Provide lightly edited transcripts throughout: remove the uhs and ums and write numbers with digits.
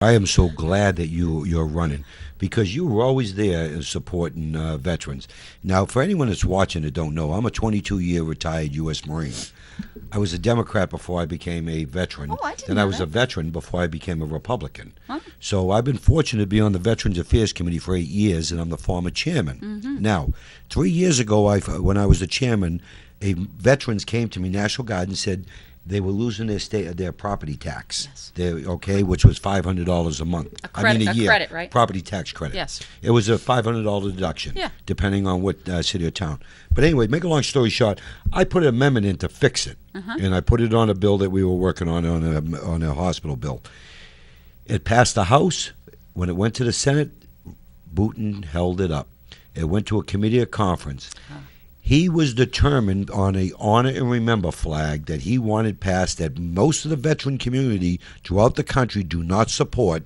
I am so glad that you're running, because you were always there supporting veterans. Now, for anyone that's watching that don't know, I'm a 22-year retired U.S. Marine. I was a Democrat before I became a veteran. Oh, I didn't Then know I was that. a veteran before I became a Republican. Huh? So I've been fortunate to be on the Veterans Affairs Committee for 8 years, and I'm the former chairman. Mm-hmm. Now, 3 years ago, when I was the chairman, veterans came to me, National Guard, and said they were losing their property tax. Yes. Which was $500 a month. A year. credit, right? Property tax credit. Yes. It was a $500 deduction, Yeah. depending on what city or town. But anyway, make a long story short, I put an amendment in to fix it, and I put it on a bill that we were working on a hospital bill. It passed the House. When it went to the Senate, Booton held it up. It went to a committee of conference. He was determined on a honor and remember flag that he wanted passed, that most of the veteran community throughout the country do not support.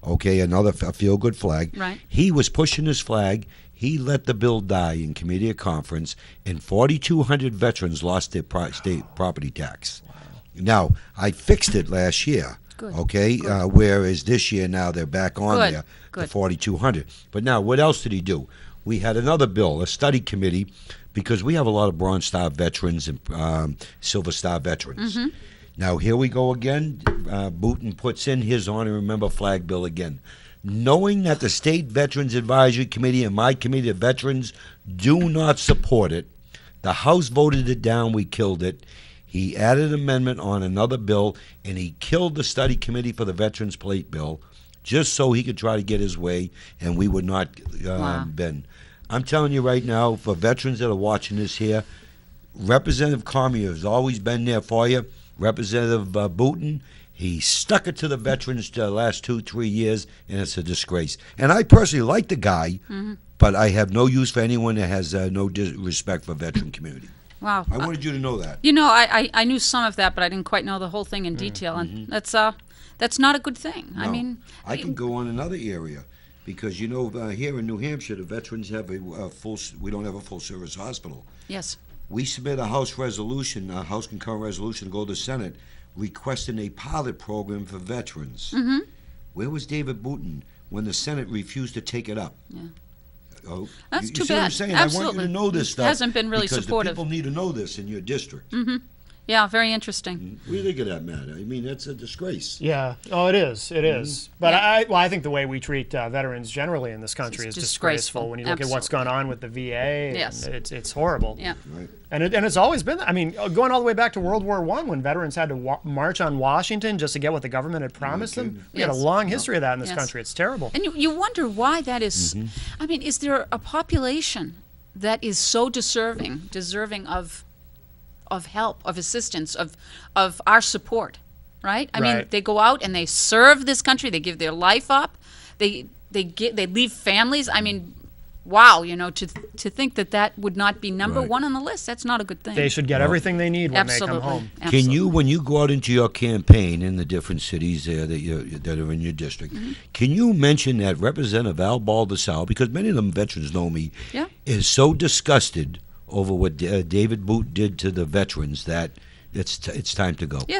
Okay, another feel-good flag. Right. He was pushing his flag. He let the bill die in committee of conference, and 4,200 veterans lost their state property tax. Wow. Now, I fixed it last year. Good. Okay, Good. Whereas this year now they're back on Good. there, Good. the 4,200. But now, what else did he do? We had another bill, a study committee, because we have a lot of Bronze Star veterans and Silver Star veterans. Mm-hmm. Now, here we go again. Booton puts in his honor and remember flag bill again. Knowing that the State Veterans Advisory Committee and my committee of veterans do not support it, the House voted it down, we killed it. He added an amendment on another bill, and he killed the study committee for the Veterans Plate bill just so he could try to get his way, and we would not bend. I'm telling you right now, for veterans that are watching this here, Representative Cormier has always been there for you. Representative Booton, he stuck it to the veterans the last 2-3 years, and it's a disgrace. And I personally like the guy, but I have no use for anyone that has no respect for veteran community. Wow. I wanted you to know that. You know, I knew some of that, but I didn't quite know the whole thing in detail, and that's not a good thing. No. I mean, I can go on another area, because you know here in New Hampshire, the veterans have we don't have a full service hospital. yes. We submit a House resolution, a House concurrent resolution, to go to the Senate, requesting a pilot program for veterans. Mm-hmm. Where was David Booton when the Senate refused to take it up? Yeah. Oh, That's you too see what I'm bad. saying? Absolutely. I want you to know this stuff. Hasn't been really because supportive. the people need to know this in your district. Mm-hmm. Yeah, very interesting. What do you think of that, Matt? I mean, that's a disgrace. Yeah. Oh, it is. It is. But I think the way we treat veterans generally in this country is disgraceful. When you look at what's gone on with the VA, Yes. it's horrible. Yeah. Right. And it's always been. I mean, going all the way back to World War I, when veterans had to march on Washington just to get what the government had promised them. We had a Yes. long history of that in this Yes. country. It's terrible. And you wonder why that is. I mean, is there a population that is so deserving of help, of assistance, of our support, right? I mean, Right. they go out and they serve this country. They give their life up. They leave families. I mean, wow, you know, to think that would not be number one on the list, that's not a good thing. They should get everything they need when they come home. Absolutely. Can you, when you go out into your campaign in the different cities there that are in your district, can you mention that Representative Al Baldessau, because many of them veterans know me, Yeah. is so disgusted over what David Boot did to the veterans that it's time to go. Yeah.